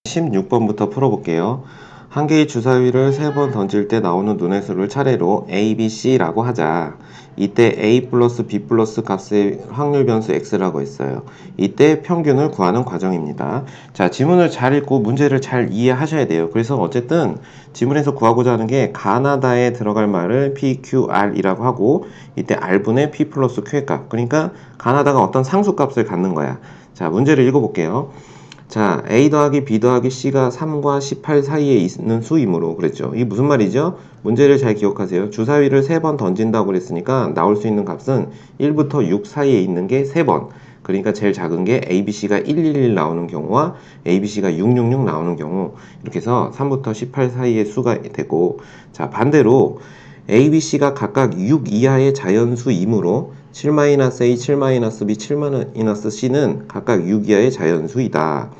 16번부터 풀어볼게요. 한 개의 주사위를 3번 던질 때 나오는 눈의 수를 차례로 A, B, C라고 하자. 이때 A 플러스 B 플러스 값의 확률 변수 X라고 했어요. 이때 평균을 구하는 과정입니다. 자, 지문을 잘 읽고 문제를 잘 이해하셔야 돼요. 그래서 어쨌든 지문에서 구하고자 하는 게 가나다에 들어갈 말을 PQR이라고 하고 이때 R분의 P 플러스 Q의 값. 그러니까 가나다가 어떤 상수값을 갖는 거야. 자, 문제를 읽어볼게요. 자, A 더하기 B 더하기 C가 3과 18 사이에 있는 수이므로 그랬죠. 이게 무슨 말이죠? 문제를 잘 기억하세요. 주사위를 3번 던진다고 그랬으니까 나올 수 있는 값은 1부터 6 사이에 있는 게 3번. 그러니까 제일 작은 게 ABC가 111 나오는 경우와 ABC가 666 나오는 경우, 이렇게 해서 3부터 18 사이의 수가 되고, 자, 반대로 ABC가 각각 6 이하의 자연수이므로 7-A, 7-B, 7-C는 각각 6 이하의 자연수이다.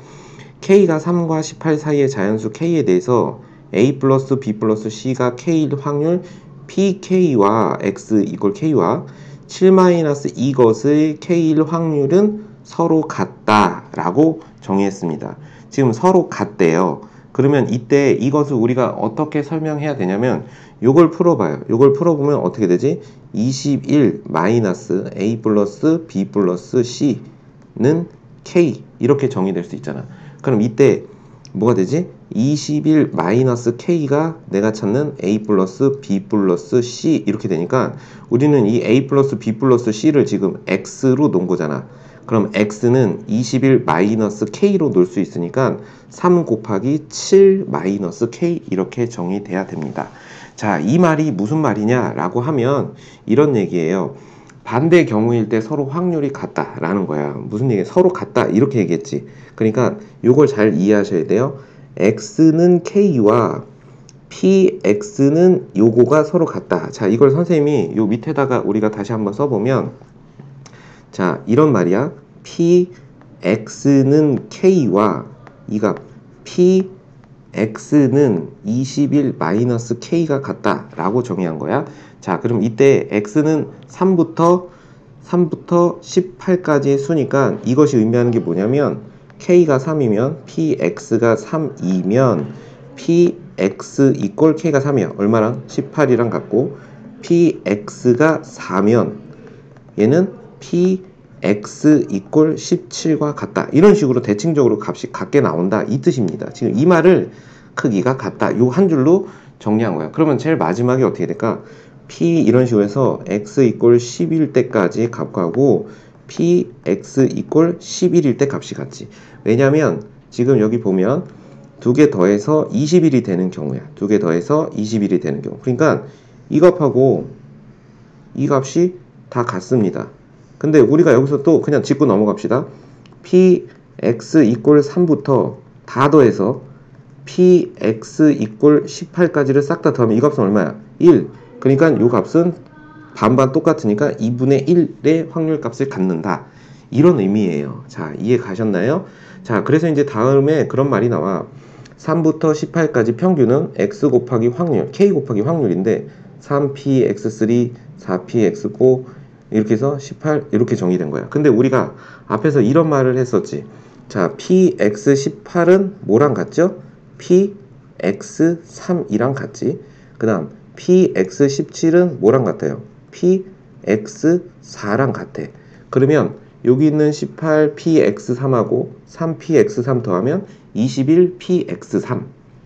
K가 3과 18 사이의 자연수 K에 대해서 A 플러스 B 플러스 C가 K일 확률 PK와 X 이퀄 K와 7- 이것의 K일 확률은 서로 같다 라고 정의했습니다. 지금 서로 같대요. 그러면 이때 이것을 우리가 어떻게 설명해야 되냐면 요걸 풀어봐요. 요걸 풀어보면 어떻게 되지? 21 마이너스 A 플러스 B 플러스 C는 K 이렇게 정의될 수 있잖아. 그럼 이때 뭐가 되지? 21 마이너스 K가 내가 찾는 A 플러스 B 플러스 C 이렇게 되니까 우리는 이 A 플러스 B 플러스 C를 지금 X로 놓은 거잖아. 그럼 X는 21 마이너스 K로 놓을 수 있으니까 3 곱하기 7 마이너스 K 이렇게 정의돼야 됩니다. 자, 이 말이 무슨 말이냐라고 하면 이런 얘기예요. 반대 경우일 때 서로 확률이 같다라는 거야. 무슨 얘기야? 서로 같다 이렇게 얘기했지. 그러니까 이걸 잘 이해하셔야 돼요. X는 K와 PX는 요거가 서로 같다. 자, 이걸 선생님이 요 밑에다가 우리가 다시 한번 써보면, 자, 이런 말이야. PX는 K와 이 값 PX는 21 마이너스 K가 같다 라고 정의한 거야. 자, 그럼 이때 X는 3부터 18까지의 수니까 이것이 의미하는 게 뭐냐면 K가 3이면 PX가 3이면 PX 이꼴 K가 3이야. 얼마랑? 18이랑 같고, PX가 4면 얘는 PX 이꼴 17과 같다. 이런 식으로 대칭적으로 값이 같게 나온다. 이 뜻입니다. 지금 이 말을 크기가 같다. 요 한 줄로 정리한 거야. 그러면 제일 마지막에 어떻게 될까? P 이런 식으로 해서 X 이꼴 10일 때까지 값 가고 PX 이꼴 11일 때 값이 같지. 왜냐면 지금 여기 보면 두 개 더해서 20일이 되는 경우야. 두 개 더해서 20일이 되는 경우. 그러니까 이 값하고 이 값이 다 같습니다. 근데 우리가 여기서 또 그냥 짚고 넘어갑시다. PX 이꼴 3부터 다 더해서 PX 이꼴 18까지를 싹 다 더하면 이 값은 얼마야? 1. 그러니까 이 값은 반반 똑같으니까 2분의 1의 확률 값을 갖는다. 이런 의미예요. 자, 이해 가셨나요? 자, 그래서 이제 다음에 그런 말이 나와. 3부터 18까지 평균은 X 곱하기 확률, K 곱하기 확률인데 3px3, 4px4 이렇게 해서 18 이렇게 정의된 거야. 근데 우리가 앞에서 이런 말을 했었지. 자, px18은 뭐랑 같죠? px3이랑 같지. 그 다음 px17은 뭐랑 같아요? px4랑 같아. 그러면 여기 있는 18px3하고 3px3 더하면 21px3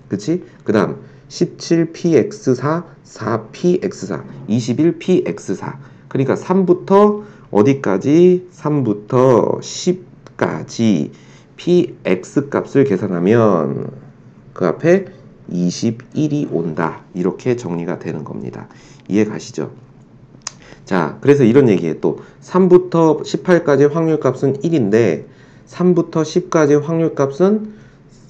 그치? 그 다음 17px4, 4px4, 21px4 그러니까 3부터 어디까지? 3부터 10까지 px 값을 계산하면 그 앞에 21이 온다. 이렇게 정리가 되는 겁니다. 이해 가시죠? 자, 그래서 이런 얘기에 또 3부터 18까지 확률값은 1인데 3부터 10까지 확률값은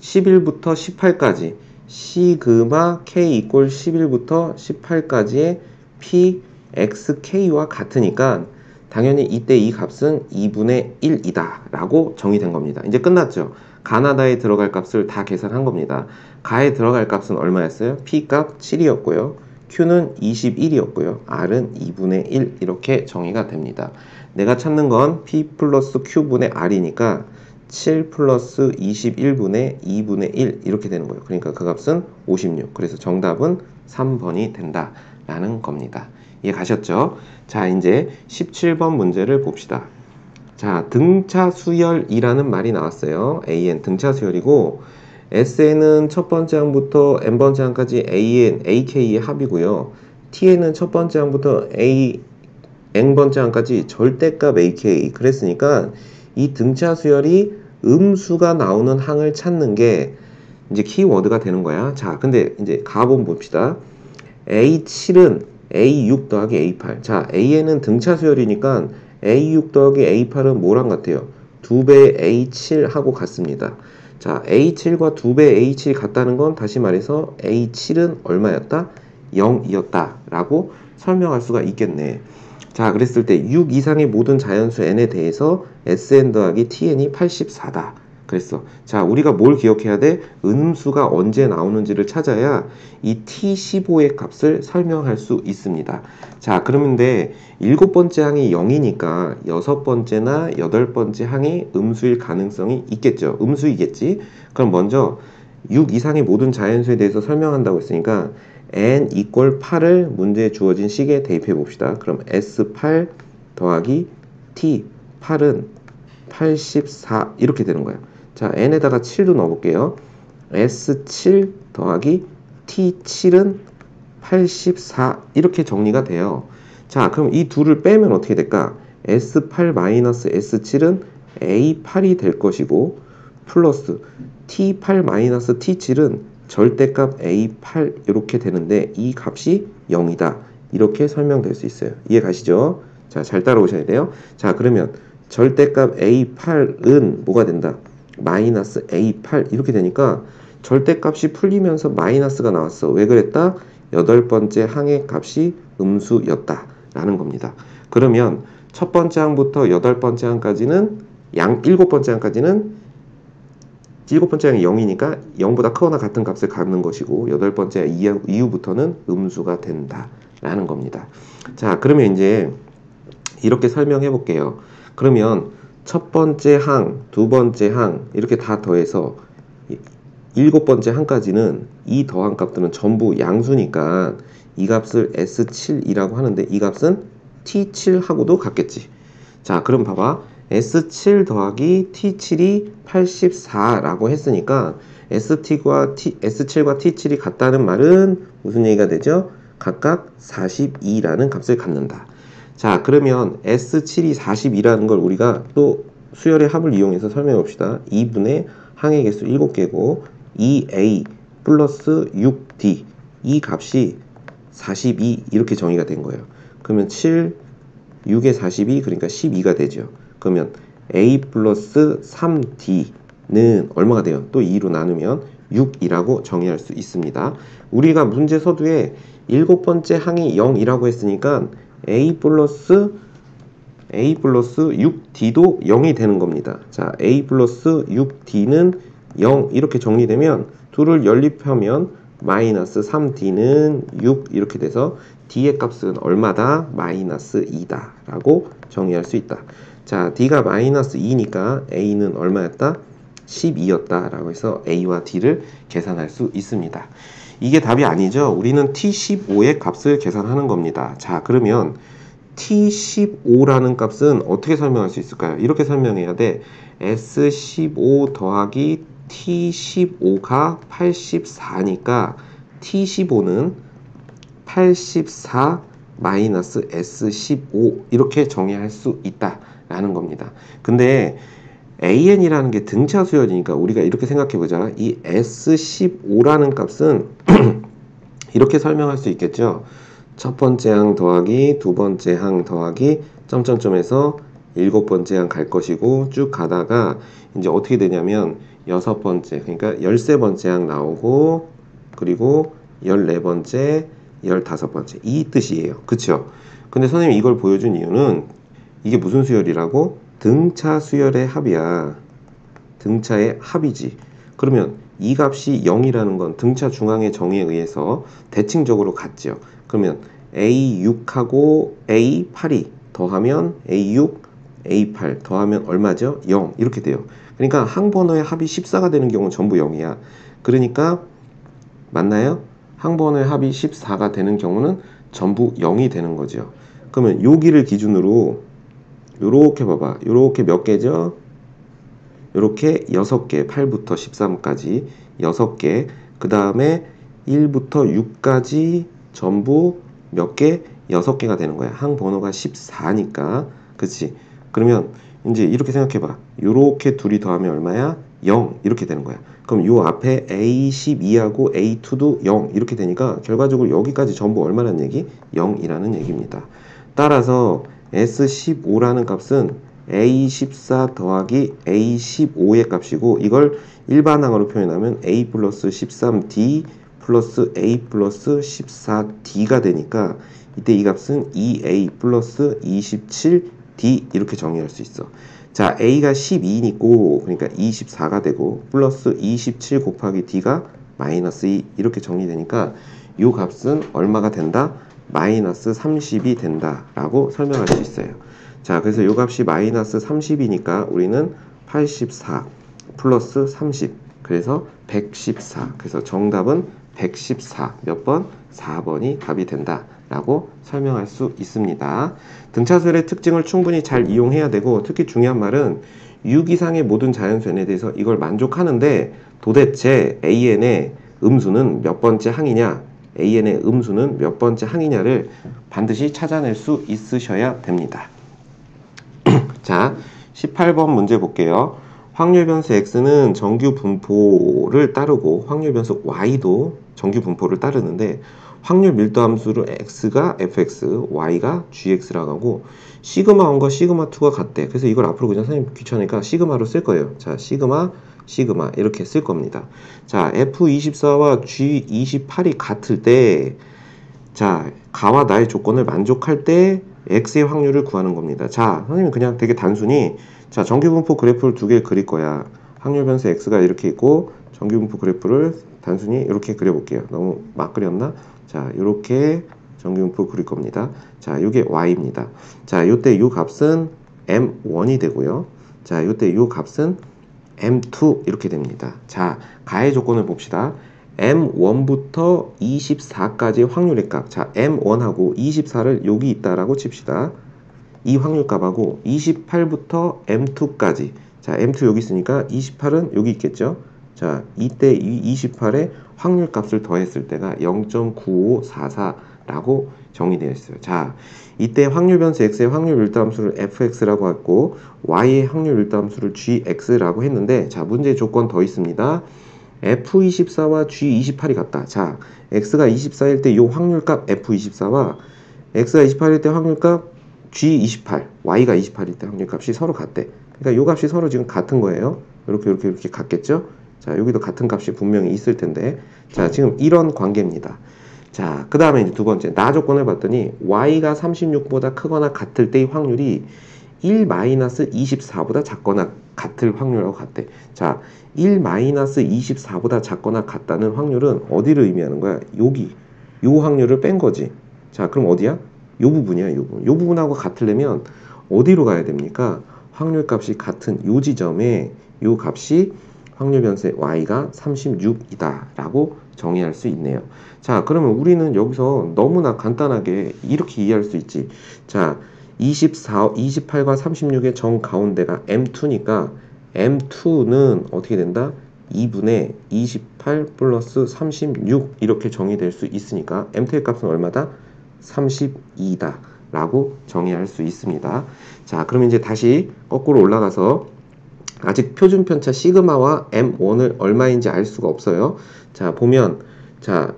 11부터 18까지 시그마 K 이꼴 11부터 18까지의 PXK와 같으니까 당연히 이때 이 값은 2분의 1이다 라고 정의된 겁니다. 이제 끝났죠. 가나다에 들어갈 값을 다 계산한 겁니다. 가에 들어갈 값은 얼마였어요? P값 7이었고요. Q는 21이었고요. R은 2분의 1 이렇게 정의가 됩니다. 내가 찾는 건 P 플러스 Q분의 R이니까 7 플러스 21분의 2분의 1 이렇게 되는 거예요. 그러니까 그 값은 56. 그래서 정답은 3번이 된다 라는 겁니다. 이해 가셨죠? 자, 이제 17번 문제를 봅시다. 자, 등차 수열이라는 말이 나왔어요. AN 등차 수열이고 SN은 첫 번째 항부터 n번째 항까지 AN, AK의 합이고요. TN은 첫 번째 항부터 n번째 항까지 절대값 AK. 그랬으니까 이 등차 수열이 음수가 나오는 항을 찾는 게 이제 키워드가 되는 거야. 자, 근데 이제 가본 봅시다. A7은 A6 더하기 A8. 자, AN은 등차 수열이니까 A6 더하기 A8은 뭐랑 같아요? 2배 A7하고 같습니다. 자, A7과 2배 A7이 같다는 건 다시 말해서 A7은 얼마였다? 0이었다 라고 설명할 수가 있겠네. 자, 그랬을 때 6 이상의 모든 자연수 n에 대해서 Sn 더하기 Tn이 84다. 그랬어. 자, 우리가 뭘 기억해야 돼? 음수가 언제 나오는지를 찾아야 이 T15의 값을 설명할 수 있습니다. 자, 그러는데 7번째 항이 0이니까 6번째나 8번째 항이 음수일 가능성이 있겠죠. 음수이겠지. 그럼 먼저 6 이상의 모든 자연수에 대해서 설명한다고 했으니까 n equal 8을 문제에 주어진 식에 대입해 봅시다. 그럼 S8 더하기 T8은 84 이렇게 되는 거예요. 자, n에다가 7도 넣어볼게요. S7 더하기 T7은 84 이렇게 정리가 돼요. 자, 그럼 이 둘을 빼면 어떻게 될까? S8 마이너스 S7은 A8이 될 것이고 플러스 T8 마이너스 T7은 절대값 A8 이렇게 되는데 이 값이 0이다. 이렇게 설명될 수 있어요. 이해 가시죠? 자, 잘 따라오셔야 돼요. 자, 그러면 절대값 A8은 뭐가 된다? 마이너스 A8 이렇게 되니까 절대값이 풀리면서 마이너스가 나왔어. 왜 그랬다? 8번째 항의 값이 음수였다 라는 겁니다. 그러면 첫 번째 항부터 8번째 항까지는 7번째 항까지는 7번째 항이 0이니까 0보다 크거나 같은 값을 갖는 것이고 8번째 이후부터는 음수가 된다 라는 겁니다. 자, 그러면 이제 이렇게 설명해 볼게요. 그러면 첫 번째 항, 두 번째 항 이렇게 다 더해서 7번째 항까지는 이 더한 값들은 전부 양수니까 이 값을 S7이라고 하는데 이 값은 T7하고도 같겠지. 자, 그럼 봐봐. S7 더하기 T7이 84라고 했으니까 S7과 T7이 같다는 말은 무슨 얘기가 되죠? 각각 42라는 값을 갖는다. 자, 그러면 S7이 42라는 걸 우리가 또 수열의 합을 이용해서 설명해 봅시다. 2분의 항의 개수 7개고 2A 플러스 6D 이 값이 42 이렇게 정의가 된 거예요. 그러면 7, 6에 42 그러니까 12가 되죠. 그러면 A 플러스 3D는 얼마가 돼요? 또 2로 나누면 6이라고 정의할 수 있습니다. 우리가 문제 서두에 7번째 항이 0이라고 했으니까 A 플러스 6D도 0이 되는 겁니다. 자, A 플러스 6D는 0 이렇게 정리되면 둘을 연립하면 마이너스 3D는 6 이렇게 돼서 D의 값은 얼마다? 마이너스 2다 라고 정의할 수 있다. 자, D가 마이너스 2니까 A는 얼마였다? 12였다 라고 해서 A와 D를 계산할 수 있습니다. 이게 답이 아니죠. 우리는 T15의 값을 계산하는 겁니다. 자, 그러면 T15라는 값은 어떻게 설명할 수 있을까요? 이렇게 설명해야 돼. S15 더하기 T15가 84니까 T15는 84 마이너스 S15 이렇게 정의할 수 있다 라는 겁니다. 근데 AN이라는 게 등차 수열이니까 우리가 이렇게 생각해보자. 이 S15라는 값은 이렇게 설명할 수 있겠죠. 첫 번째 항 더하기 두 번째 항 더하기 점점점에서 7번째 항 갈 것이고 쭉 가다가 이제 어떻게 되냐면 6번째 그러니까 13번째 항 나오고 그리고 14번째 15번째 이 뜻이에요. 그쵸? 근데 선생님이 이걸 보여준 이유는 이게 무슨 수열이라고? 등차 수열의 합이야. 등차의 합이지. 그러면 이 값이 0이라는 건 등차 중앙의 정의에 의해서 대칭적으로 같죠. 그러면 A6하고 A8이 더하면 A6, A8 더하면 얼마죠? 0 이렇게 돼요. 그러니까 항번호의 합이 14가 되는 경우는 전부 0이야. 그러니까 맞나요? 항번호의 합이 14가 되는 경우는 전부 0이 되는 거죠. 그러면 여기를 기준으로 요렇게 봐봐. 요렇게 몇 개죠? 요렇게 6개, 8부터 13까지 6개. 그 다음에 1부터 6까지 전부 몇 개? 6개가 되는 거야. 항번호가 14니까. 그치? 그러면 이제 이렇게 생각해봐. 요렇게 둘이 더하면 얼마야? 0 이렇게 되는 거야. 그럼 요 앞에 A12하고 A2도 0 이렇게 되니까 결과적으로 여기까지 전부 얼마라는 얘기? 0이라는 얘기입니다. 따라서 S15라는 값은 A14 더하기 A15의 값이고 이걸 일반항으로 표현하면 A 플러스 13D 플러스 A 플러스 14D가 되니까 이때 이 값은 2A 플러스 27D 이렇게 정의할 수 있어. 자, A가 12니까 그러니까 24가 되고 플러스 27 곱하기 D가 마이너스 2 이렇게 정리되니까 이 값은 얼마가 된다? 마이너스 30이 된다 라고 설명할 수 있어요. 자, 그래서 이 값이 마이너스 30이니까 우리는 84 플러스 30 그래서 114 그래서 정답은 114 몇 번? 4번이 답이 된다 라고 설명할 수 있습니다. 등차수열의 특징을 충분히 잘 이용해야 되고 특히 중요한 말은 6 이상의 모든 자연수 n에 대해서 이걸 만족하는데 도대체 AN의 음수는 몇 번째 항이냐 AN의 음수는 몇 번째 항이냐를 반드시 찾아낼 수 있으셔야 됩니다. 자, 18번 문제 볼게요. 확률변수 x는 정규 분포를 따르고 확률변수 y도 정규 분포를 따르는데 확률 밀도함수로 x가 fx, y가 gx라고 하고 시그마 1과 시그마 2가 같대. 그래서 이걸 앞으로 그냥 선생님 귀찮으니까 시그마로 쓸 거예요. 자, 시그마 이렇게 쓸 겁니다. 자, f24와 g28이 같을 때 자, 가와 나의 조건을 만족할 때 x의 확률을 구하는 겁니다. 자, 선생님 그냥 되게 단순히 자, 정규분포 그래프를 두 개를 그릴 거야. 확률 변수 x가 이렇게 있고 정규분포 그래프를 단순히 이렇게 그려볼게요. 너무 막 그렸나? 자, 이렇게 정규분포 그릴 겁니다. 자, 이게 y입니다. 자, 요때 요 값은 m1이 되고요. 자, 요때 요 값은 m2 이렇게 됩니다. 자, 가의 조건을 봅시다. m1부터 24까지의 확률의 값. 자, m1하고 24를 여기 있다라고 칩시다. 이 확률값하고 28부터 m2까지. 자, m2 여기 있으니까 28은 여기 있겠죠. 자, 이때 이 28에 확률값을 더했을 때가 0.9544라고 정의되어 있어요. 자, 이때 확률 변수 x의 확률 밀도함수를 fx라고 했고 y의 확률 밀도함수를 gx라고 했는데 자, 문제 조건 더 있습니다. F24와 G28이 같다. 자, X가 24일 때 이 확률값 F24와 X가 28일 때 확률값 G28, Y가 28일 때 확률값이 서로 같대. 그러니까 이 값이 서로 지금 같은 거예요. 이렇게 같겠죠? 자, 여기도 같은 값이 분명히 있을 텐데. 자, 지금 이런 관계입니다. 자, 그 다음에 이제 두 번째. 나 조건을 봤더니 Y가 36보다 크거나 같을 때의 확률이 1-24보다 작거나 같을 확률하고 같대. 자, 1-24보다 작거나 같다는 확률은 어디를 의미하는 거야? 여기. 요 확률을 뺀 거지. 자, 그럼 어디야? 요 부분이야, 요 부분. 요 부분하고 같으려면 어디로 가야 됩니까? 확률값이 같은 요 지점에 요 값이 확률 변수의 y가 36이다 라고 정의할 수 있네요. 자, 그러면 우리는 여기서 너무나 간단하게 이렇게 이해할 수 있지. 자, 28과 36의 정 가운데가 m2니까 m2는 어떻게 된다? 2분의 28 플러스 36 이렇게 정의될 수 있으니까 m2의 값은 얼마다? 32다 라고 정의할 수 있습니다. 자, 그럼 이제 다시 거꾸로 올라가서 아직 표준 편차 시그마와 m1을 얼마인지 알 수가 없어요. 자, 보면 자,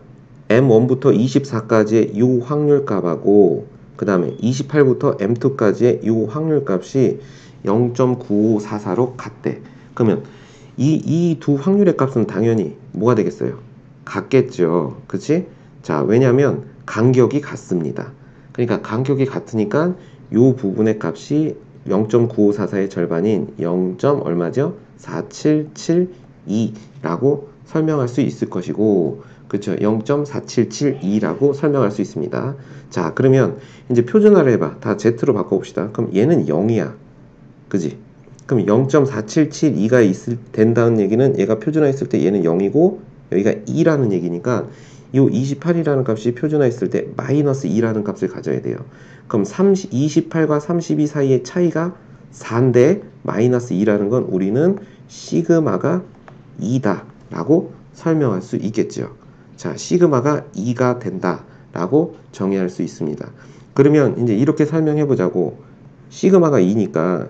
m1부터 24까지의 이 확률값하고 그 다음에 28부터 m2까지의 이 확률값이 0.9544로 같대. 그러면 이 두 확률의 값은 당연히 뭐가 되겠어요? 같겠죠. 그치? 자, 왜냐면 간격이 같습니다. 그러니까 간격이 같으니까 이 부분의 값이 0.9544의 절반인 0. 얼마죠? 4772라고 설명할 수 있을 것이고, 그쵸? 0.4772라고 설명할 수 있습니다. 자, 그러면 이제 표준화를 해봐. 다 Z로 바꿔봅시다. 그럼 얘는 0이야. 그지? 그럼 0.4772가 된다는 얘기는 얘가 표준화했을 때 얘는 0이고 여기가 2라는 얘기니까 이 28이라는 값이 표준화했을 때 마이너스 2라는 값을 가져야 돼요. 그럼 28과 32 사이의 차이가 4인데 마이너스 2라는 건 우리는 시그마가 2다 라고 설명할 수 있겠죠. 자, 시그마가 2가 된다 라고 정의할 수 있습니다. 그러면 이제 이렇게 설명해 보자고. 시그마가 2니까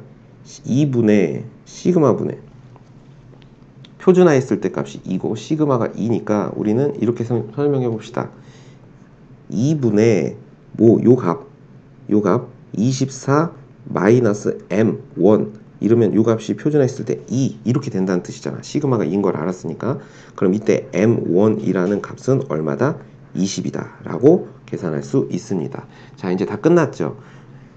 2분의 시그마 분의 표준화했을 때 값이 2고 시그마가 2니까 우리는 이렇게 설명해 봅시다. 2분의 요 값 24 마이너스 m1 이러면 요 값이 표준화했을 때 2 이렇게 된다는 뜻이잖아. 시그마가 2인 걸 알았으니까. 그럼 이때 m1이라는 값은 얼마다? 20이다 라고 계산할 수 있습니다. 자, 이제 다 끝났죠.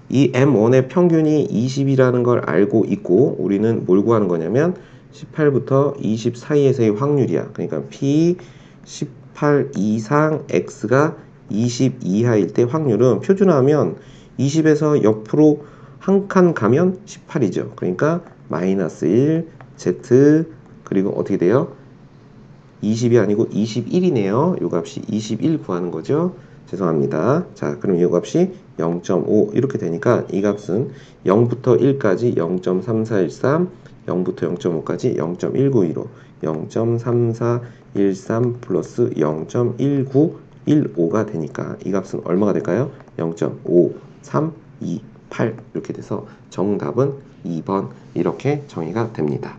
이 m1의 평균이 20이라는 걸 알고 있고 우리는 뭘 구하는 거냐면 18부터 20 사이에서의 확률이야. 그러니까 p 18 이상 x가 20 이하일 때 확률은 표준화하면 20에서 옆으로 한 칸 가면 18이죠. 그러니까 마이너스 1 z 그리고 어떻게 돼요? 20이 아니고 21이네요. 요 값이 21 구하는 거죠. 죄송합니다. 자, 그럼 이 값이 0.5 이렇게 되니까 이 값은 0부터 1까지 0.3413, 0부터 0.5까지 0.1915, 0.3413 플러스 0.1915가 되니까 이 값은 얼마가 될까요? 0.5328 이렇게 돼서 정답은 2번 이렇게 정의가 됩니다.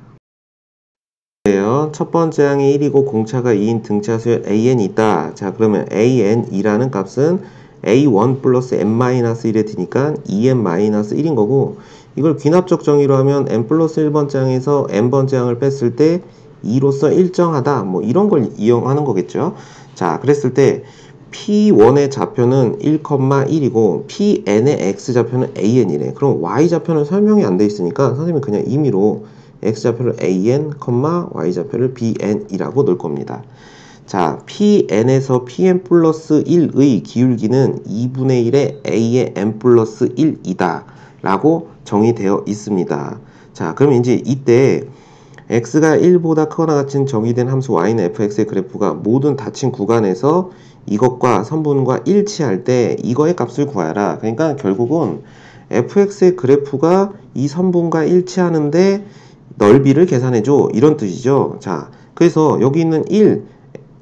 첫 번째 항이 1이고 공차가 2인 등차수열 an이 있다. 자, 그러면 an이라는 값은 a1 플러스 n-1에 드니까 2n-1인 거고 이걸 귀납적 정의로 하면 n 플러스 1번째 항에서 n번째 항을 뺐을 때 2로서 일정하다. 뭐 이런 걸 이용하는 거겠죠. 자, 그랬을 때 P1의 좌표는 1,1이고 Pn의 x좌표는 an이래. 그럼 y좌표는 설명이 안 돼 있으니까 선생님이 그냥 임의로 x좌표를 an, y좌표를 bn이라고 놓을 겁니다. 자, pn에서 pn 플러스 1의 기울기는 2분의 1의 a의 n 플러스 1이다 라고 정의되어 있습니다. 자, 그럼 이제 이때 x가 1보다 크거나 같은 정의된 함수 y는 fx의 그래프가 모든 닫힌 구간에서 이것과 선분과 일치할 때 이거의 값을 구하라. 그러니까 결국은 fx의 그래프가 이 선분과 일치하는데 넓이를 계산해줘 이런 뜻이죠. 자, 그래서 여기 있는 1,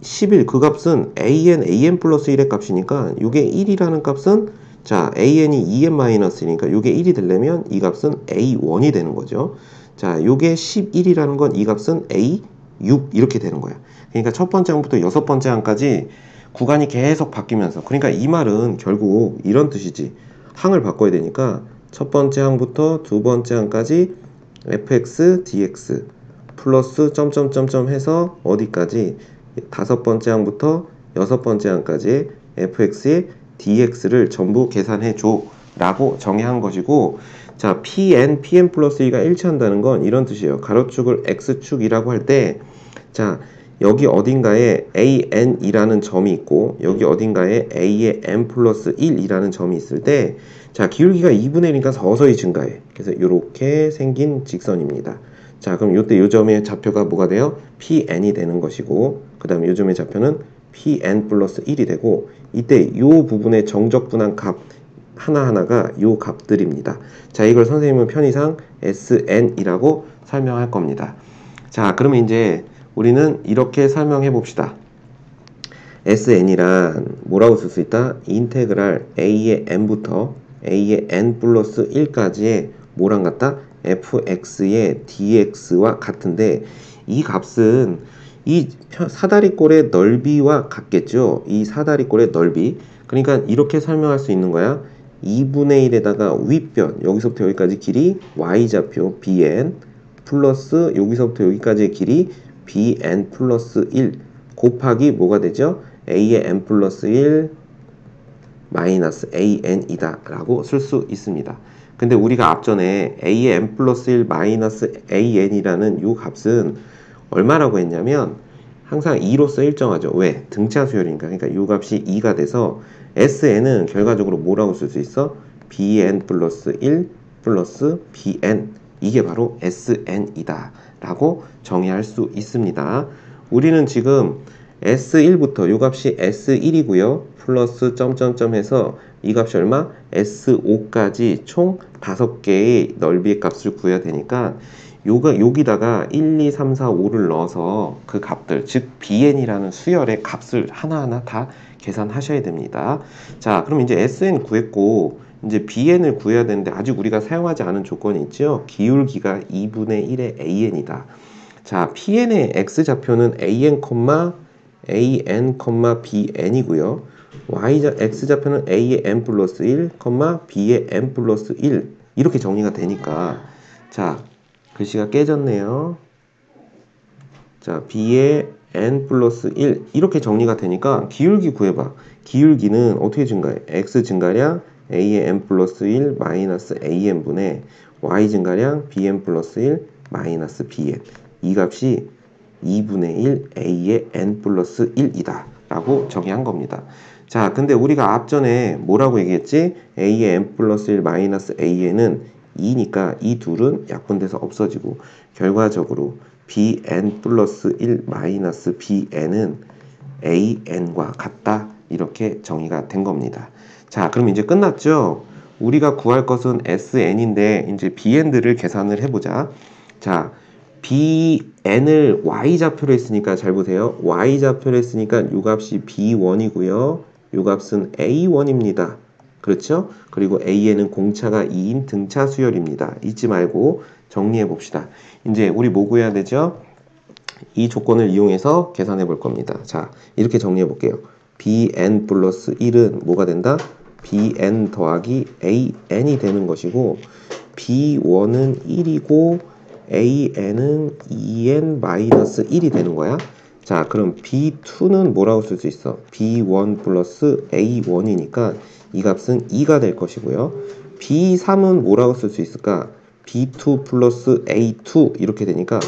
11 그 값은 an 플러스 1의 값이니까 이게 1이라는 값은 자 an이 2n-1이니까 이게 1이 되려면 이 값은 a1이 되는 거죠. 자, 요게 11이라는 건 이 값은 a6 이렇게 되는 거야. 그러니까 첫 번째 항부터 여섯 번째 항까지 구간이 계속 바뀌면서 그러니까 이 말은 결국 이런 뜻이지. 항을 바꿔야 되니까 첫 번째 항부터 두 번째 항까지 fx dx 플러스 점점점점 해서 어디까지 다섯 번째 항부터 여섯 번째 항까지 fx의 dx를 전부 계산해 줘 라고 정의한 것이고 자 pn 플러스 2가 일치한다는 건 이런 뜻이에요. 가로축을 x축이라고 할 때 자 여기 어딘가에 an이라는 점이 있고 여기 어딘가에 a의 n 플러스 1이라는 점이 있을 때 자 기울기가 2분의 1이니까 서서히 증가해. 그래서 이렇게 생긴 직선입니다. 자 그럼 이때 요 점의 좌표가 뭐가 돼요? pn이 되는 것이고 그 다음에 요 점의 좌표는 pn 플러스 1이 되고 이때 요 부분의 정적분한 값 하나하나가 요 값들입니다. 자 이걸 선생님은 편의상 sn이라고 설명할 겁니다. 자 그러면 이제 우리는 이렇게 설명해 봅시다. sn이란 뭐라고 쓸 수 있다? 인테그랄 a의 n부터 a의 n 플러스 1까지의 뭐랑 같다? fx의 dx와 같은데 이 값은 이 사다리꼴의 넓이와 같겠죠. 이 사다리꼴의 넓이. 그러니까 이렇게 설명할 수 있는 거야. 2분의 1에다가 윗변 여기서부터 여기까지 길이 y좌표 bn 플러스 여기서부터 여기까지의 길이 bn 플러스 1 곱하기 뭐가 되죠? a의 n 플러스 1 마이너스 an이다 라고 쓸 수 있습니다. 근데 우리가 앞전에 a의 n 플러스 1 마이너스 an이라는 이 값은 얼마라고 했냐면 항상 2로서 일정하죠. 왜? 등차 수열이니까. 그러니까 이 값이 2가 돼서 sn은 결과적으로 뭐라고 쓸 수 있어? bn 플러스 1 플러스 bn 이게 바로 SN이다 라고 정의할 수 있습니다. 우리는 지금 S1부터 요 값이 S1이고요. 플러스 점점점 해서 이 값이 얼마? S5까지 총 5개의 넓이의 값을 구해야 되니까 여기다가 1, 2, 3, 4, 5를 넣어서 그 값들, 즉 bn이라는 수열의 값을 하나하나 다 계산하셔야 됩니다. 자, 그럼 이제 SN 구했고 이제 bn을 구해야 되는데 아직 우리가 사용하지 않은 조건이 있죠. 기울기가 2분의 1의 an이다. 자, pn의 x좌표는 an, an, bn이고요. x좌표는 a의 n 플러스 1, b의 n 플러스 1 이렇게 정리가 되니까 자, 글씨가 깨졌네요. 자, b의 n 플러스 1 이렇게 정리가 되니까 기울기 구해봐. 기울기는 어떻게 증가해? x 증가량 a의 n 플러스 1 마이너스 an분의 y 증가량 bn 플러스 1 마이너스 bn 이 값이 2분의 1 a의 n 플러스 1이다 라고 정의한 겁니다. 자, 근데 우리가 앞전에 뭐라고 얘기했지? a의 n 플러스 1 마이너스 an은 2니까 이 둘은 약분돼서 없어지고 결과적으로 bn 플러스 1 마이너스 bn은 an과 같다 이렇게 정의가 된 겁니다. 자, 그럼 이제 끝났죠? 우리가 구할 것은 sn인데 이제 bn들을 계산을 해보자. 자, bn을 y좌표로 했으니까 잘 보세요. y좌표로 했으니까 이 값이 b1이고요. 이 값은 a1입니다. 그렇죠? 그리고 an은 공차가 2인 등차 수열입니다. 잊지 말고 정리해 봅시다. 이제 우리 뭐 구해야 되죠? 이 조건을 이용해서 계산해 볼 겁니다. 자, 이렇게 정리해 볼게요. bn 플러스 1은 뭐가 된다? bn 더하기 an이 되는 것이고 b1은 1이고 an은 2n 마이너스 1이 되는 거야. 자, 그럼 b2는 뭐라고 쓸 수 있어? b1 플러스 a1이니까 이 값은 2가 될 것이고요. b3은 뭐라고 쓸 수 있을까? b2 플러스 a2 이렇게 되니까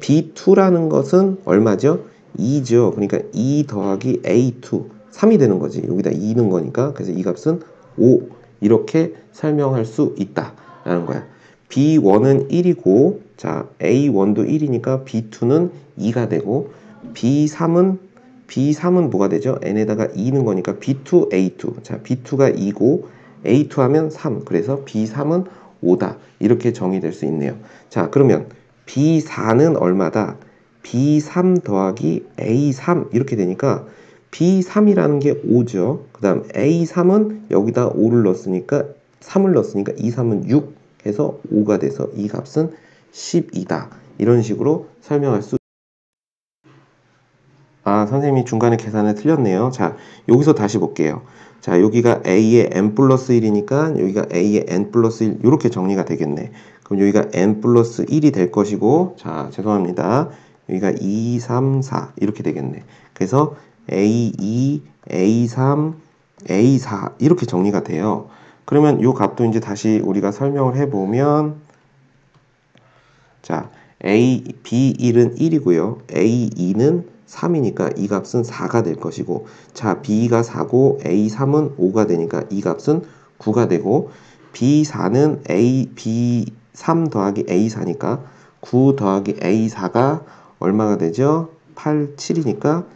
b2라는 것은 얼마죠? 2죠. 그러니까 2 더하기 a2 3이 되는 거지. 여기다 2 넣은 거니까 그래서 이 값은 5 이렇게 설명할 수 있다 라는 거야. b1은 1이고 자 a1도 1이니까 b2는 2가 되고 b3은 뭐가 되죠? n에다가 2 넣은 거니까 b2 a2 자 b2가 2고 a2 하면 3 그래서 b3은 5다 이렇게 정의될 수 있네요. 자, 그러면 b4는 얼마다? b3 더하기 a3 이렇게 되니까 b3이라는 게 5죠. 그 다음 a3은 여기다 5를 넣었으니까 3을 넣었으니까 2, 3은 6 해서 5가 돼서 이 값은 10이다. 이런 식으로 설명할 수 선생님이 중간에 계산을 틀렸네요. 자, 여기서 다시 볼게요. 자, 여기가 a의 n 플러스 1이니까 여기가 a의 n 플러스 1 이렇게 정리가 되겠네. 그럼 여기가 n 플러스 1이 될 것이고 자, 죄송합니다. 여기가 2, 3, 4 이렇게 되겠네. 그래서 a2, a3, a4 이렇게 정리가 돼요. 그러면 이 값도 이제 다시 우리가 설명을 해보면 자, b1은 1이고요. a2는 3이니까 이 값은 4가 될 것이고 자, b가 4고 a3은 5가 되니까 이 값은 9가 되고 b4는 b3 더하기 a4니까 9 더하기 a4가 얼마가 되죠? 8, 7이니까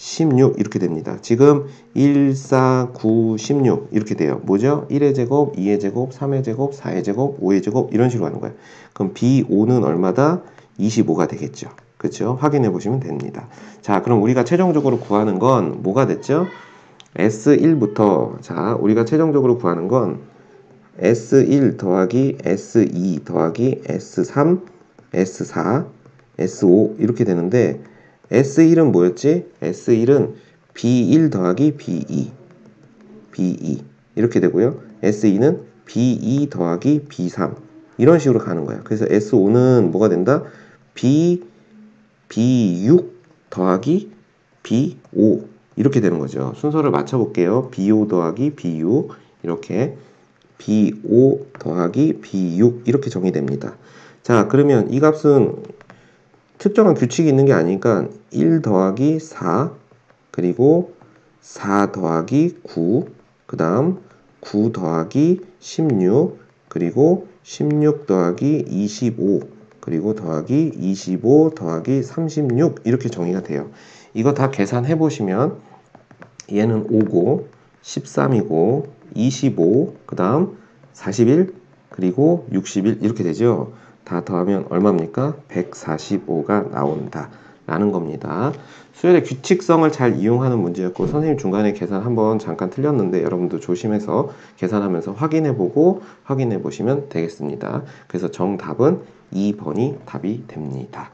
16 이렇게 됩니다. 지금 1, 4, 9, 16 이렇게 돼요. 뭐죠? 1의 제곱, 2의 제곱, 3의 제곱, 4의 제곱, 5의 제곱 이런 식으로 하는 거예요. 그럼 B5는 얼마다? 25가 되겠죠. 그렇죠? 확인해 보시면 됩니다. 자, 그럼 우리가 최종적으로 구하는 건 뭐가 됐죠? S1부터 자, 우리가 최종적으로 구하는 건 S1 더하기 S2 더하기 S3, S4, S5 이렇게 되는데 S1은 뭐였지? S1은 B1 더하기 B2 이렇게 되고요. S2는 B2 더하기 B3 이런 식으로 가는 거야. 그래서 S5는 뭐가 된다? B6 더하기 B5 이렇게 되는 거죠. 순서를 맞춰볼게요. B5 더하기 B6 이렇게 B5 더하기 B6 이렇게 정의됩니다. 자, 그러면 이 값은 특정한 규칙이 있는 게 아니니까 1 더하기 4 그리고 4 더하기 9 그 다음 9 더하기 16 그리고 16 더하기 25 그리고 더하기 25 더하기 36 이렇게 정의가 돼요. 이거 다 계산해 보시면 얘는 5고 13이고 25 그 다음 41 그리고 61 이렇게 되죠. 다 더하면 얼마입니까? 145가 나온다 라는 겁니다. 수열의 규칙성을 잘 이용하는 문제였고 선생님 중간에 계산 한번 잠깐 틀렸는데 여러분도 조심해서 계산하면서 확인해보고 확인해 보시면 되겠습니다. 그래서 정답은 2번이 답이 됩니다.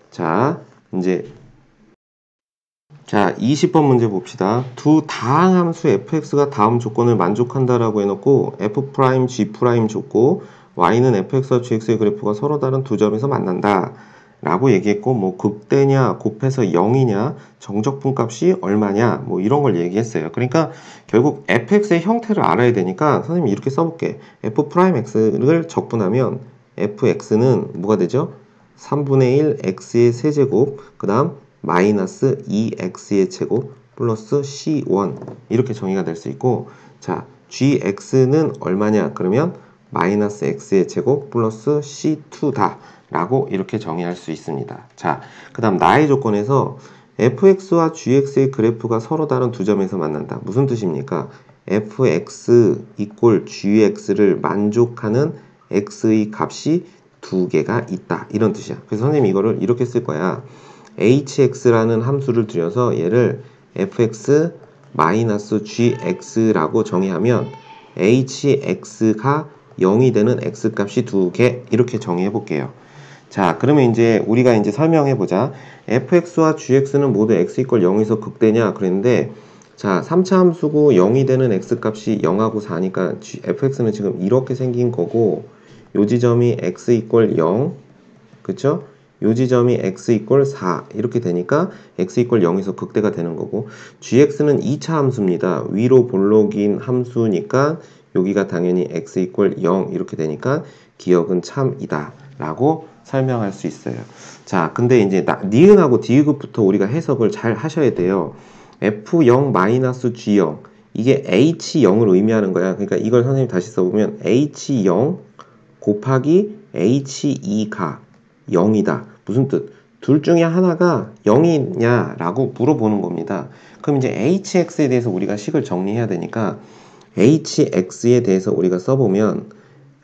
자, 이제 20번 문제 봅시다. 두 다항함수 fx가 다음 조건을 만족한다라고 해놓고 f' g' 줬고 y는 fx와 gx의 그래프가 서로 다른 두 점에서 만난다 라고 얘기했고 뭐 극대냐 곱해서 0이냐 정적분 값이 얼마냐 뭐 이런 걸 얘기했어요. 그러니까 결국 fx의 형태를 알아야 되니까 선생님이 이렇게 써볼게. f'x를 적분하면 fx는 뭐가 되죠? 3분의 1 x의 세제곱 그 다음 마이너스 2x의 제곱 플러스 c1 이렇게 정의가 될 수 있고 자 gx는 얼마냐 그러면 마이너스 x의 제곱 플러스 c2다 라고 이렇게 정의할 수 있습니다. 자, 그 다음 나의 조건에서 fx와 gx의 그래프가 서로 다른 두 점에서 만난다. 무슨 뜻입니까? fx 이꼴 gx를 만족하는 x의 값이 두 개가 있다. 이런 뜻이야. 그래서 선생님이 이거를 이렇게 쓸 거야. hx라는 함수를 들여서 얘를 fx 마이너스 gx라고 정의하면 hx가 0이 되는 x값이 두 개 이렇게 정의해 볼게요. 자, 그러면 이제 우리가 이제 설명해 보자. fx와 gx는 모두 x 이퀄 0에서 극대냐 그랬는데 자, 3차 함수고 0이 되는 x값이 0하고 4니까 fx는 지금 이렇게 생긴 거고 요 지점이 x 이퀄 0 그쵸? 요 지점이 x 이퀄 4 이렇게 되니까 x 이퀄 0에서 극대가 되는 거고 gx는 2차 함수입니다. 위로 볼록인 함수니까 여기가 당연히 x 이퀄 0 이렇게 되니까 기억은 참이다 라고 설명할 수 있어요. 자, 근데 이제 니은하고 디귿부터 우리가 해석을 잘 하셔야 돼요. f0-g0 이게 h0을 의미하는 거야. 그러니까 이걸 선생님 다시 써보면 h0 곱하기 h2가 0이다. 무슨 뜻? 둘 중에 하나가 0이냐 라고 물어보는 겁니다. 그럼 이제 hx에 대해서 우리가 식을 정리해야 되니까 hx에 대해서 우리가 써보면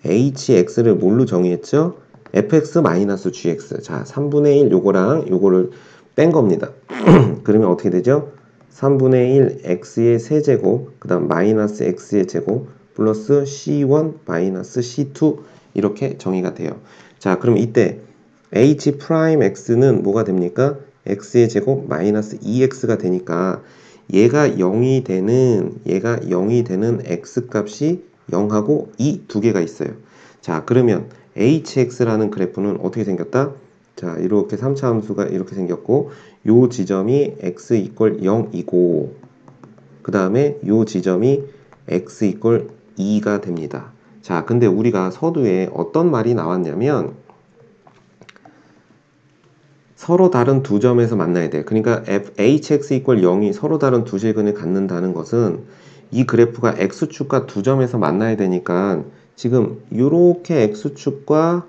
hx를 뭘로 정의했죠? fx-gx. 자, 3분의 1 요거랑 요거를 뺀 겁니다. 그러면 어떻게 되죠? 3분의 1 x의 세제곱, 그 다음 마이너스 x의 제곱, 플러스 c1 마이너스 c2 이렇게 정의가 돼요. 자, 그럼 이때 h'x는 뭐가 됩니까? x의 제곱 마이너스 2x가 되니까 얘가 0이 되는 x값이 0하고 2 두 개가 있어요. 자, 그러면 hx라는 그래프는 어떻게 생겼다? 자, 이렇게 3차 함수가 이렇게 생겼고 요 지점이 x 이퀄 0이고 그 다음에 요 지점이 x 이퀄 2가 됩니다. 자, 근데 우리가 서두에 어떤 말이 나왔냐면 서로 다른 두 점에서 만나야 돼. 그러니까 hx 이퀄 0이 서로 다른 두 실근을 갖는다는 것은 이 그래프가 x축과 두 점에서 만나야 되니까 지금 이렇게 x축과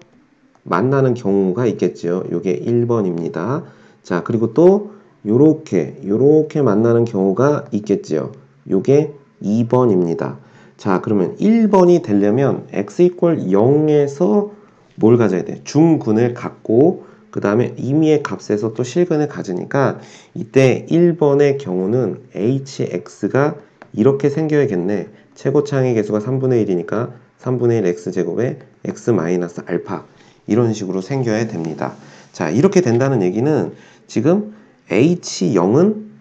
만나는 경우가 있겠죠. 요게 1번입니다. 자, 그리고 또 요렇게 만나는 경우가 있겠죠. 요게 2번입니다. 자, 그러면 1번이 되려면 x 이퀄 0에서 뭘 가져야 돼? 중근을 갖고 그 다음에 임의의 값에서 또 실근을 가지니까 이때 1번의 경우는 hx가 이렇게 생겨야겠네. 최고차항의 개수가 3분의 1이니까 3분의 1 x제곱에 x 마이너스 알파 이런 식으로 생겨야 됩니다. 자, 이렇게 된다는 얘기는 지금 h0은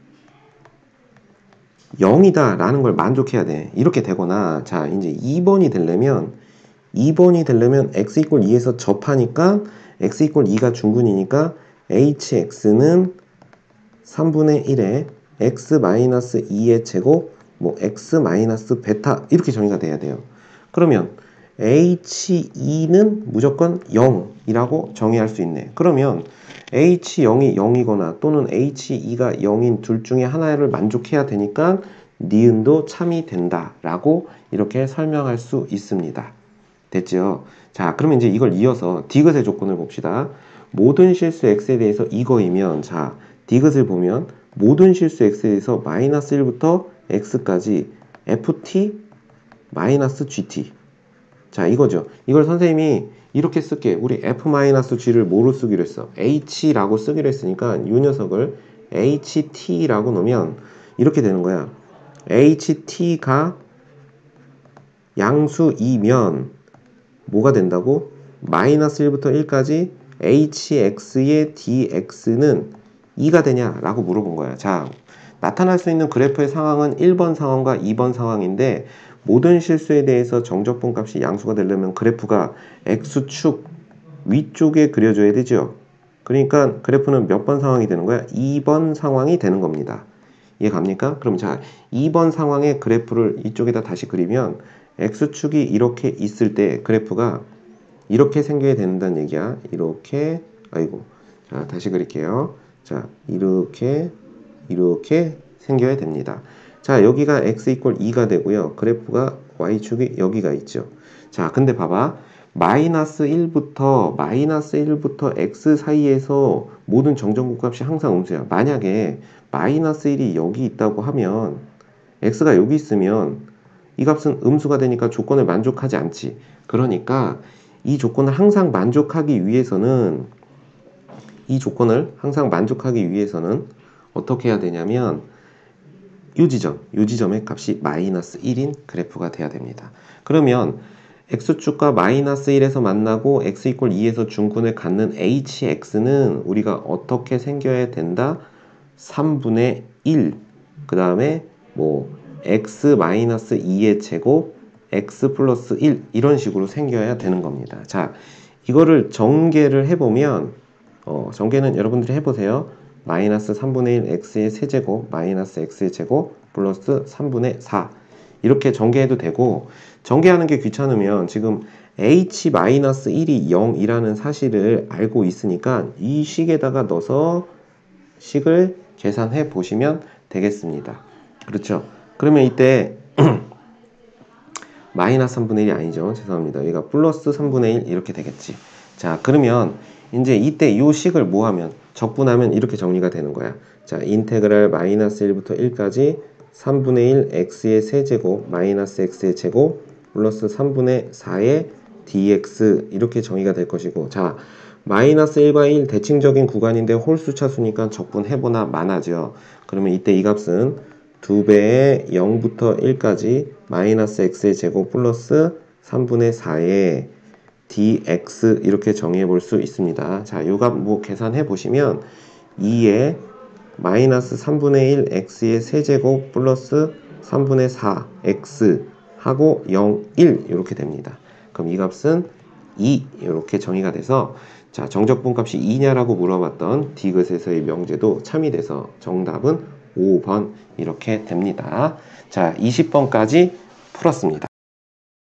0이다 라는 걸 만족해야 돼. 이렇게 되거나 자, 이제 2번이 되려면 x 이퀄 2에서 접하니까 x 이퀄 2가 중근이니까 hx는 3분의 1에 x 마이너스 2의 제곱 뭐 x 마이너스 베타 이렇게 정의가 돼야 돼요. 그러면 h2는 무조건 0이라고 정의할 수 있네. 그러면 h0이 0이거나 또는 h2가 0인 둘 중에 하나를 만족해야 되니까 니은도 참이 된다 라고 이렇게 설명할 수 있습니다. 됐죠? 자, 그러면 이제 이걸 이어서 디귿의 조건을 봅시다. 모든 실수 x에 대해서 이거이면, 자, 디귿을 보면 모든 실수 x에 대해서 마이너스 1부터 x까지 ft 마이너스 gt. 자, 이거죠. 이걸 선생님이 이렇게 쓸게. 우리 f-g를 뭐로 쓰기로 했어? h라고 쓰기로 했으니까 이 녀석을 ht라고 놓으면 이렇게 되는 거야. ht가 양수이면 뭐가 된다고? 마이너스 1부터 1까지 hx의 dx는 2가 되냐? 라고 물어본 거야. 자, 나타날 수 있는 그래프의 상황은 1번 상황과 2번 상황인데 모든 실수에 대해서 정적분 값이 양수가 되려면 그래프가 x축 위쪽에 그려줘야 되죠. 그러니까 그래프는 몇 번 상황이 되는 거야? 2번 상황이 되는 겁니다. 이해 갑니까? 그럼 자, 2번 상황의 그래프를 이쪽에다 다시 그리면 x축이 이렇게 있을 때 그래프가 이렇게 생겨야 된다는 얘기야. 이렇게, 아이고, 자, 다시 그릴게요. 자, 이렇게 생겨야 됩니다. 자, 여기가 x 이퀄 2가 되고요. 그래프가 y축이 여기가 있죠. 자, 근데 봐봐. 마이너스 1부터 x 사이에서 모든 정정분 값이 항상 음수야. 만약에 마이너스 1이 여기 있다고 하면 x가 여기 있으면 이 값은 음수가 되니까 조건을 만족하지 않지. 그러니까 이 조건을 항상 만족하기 위해서는 어떻게 해야 되냐면 요 지점의 값이 마이너스 1인 그래프가 돼야 됩니다. 그러면 x축과 마이너스 1에서 만나고 x 이퀄 2에서 중근을 갖는 hx는 우리가 어떻게 생겨야 된다? 3분의 1, 그 다음에 뭐 x 마이너스 2의 제곱, x 플러스 1 이런 식으로 생겨야 되는 겁니다. 자, 이거를 전개를 해보면 전개는 여러분들이 해보세요. 마이너스 3분의 1 x의 세제곱 마이너스 x의 제곱 플러스 3분의 4 이렇게 전개해도 되고, 전개하는 게 귀찮으면 지금 h-1이 0이라는 사실을 알고 있으니까 이 식에다가 넣어서 식을 계산해 보시면 되겠습니다. 그렇죠? 그러면 이때 마이너스 3분의 1이 아니죠. 죄송합니다. 여기가 플러스 3분의 1 이렇게 되겠지. 자, 그러면 이제 이때 이 식을 뭐 하면 적분하면 이렇게 정리가 되는 거야. 자, 인테그랄 마이너스 1부터 1까지 3분의 1 x의 세제곱 마이너스 x의 제곱 플러스 3분의 4의 dx 이렇게 정의가 될 것이고, 자, 마이너스 1과 1 대칭적인 구간인데 홀수 차수니까 적분해보나 마나죠. 그러면 이때 이 값은 2배의 0부터 1까지 마이너스 x의 제곱 플러스 3분의 4의 dx 이렇게 정의해 볼 수 있습니다. 자, 요 값 뭐 계산해 보시면 2의 마이너스 3분의 1 x의 세제곱 플러스 3분의 4 x 하고 0, 1 이렇게 됩니다. 그럼 이 값은 2 이렇게 정의가 돼서, 자, 정적분 값이 2냐라고 물어봤던 디귿에서의 명제도 참이 돼서 정답은 5번 이렇게 됩니다. 자, 20번까지 풀었습니다.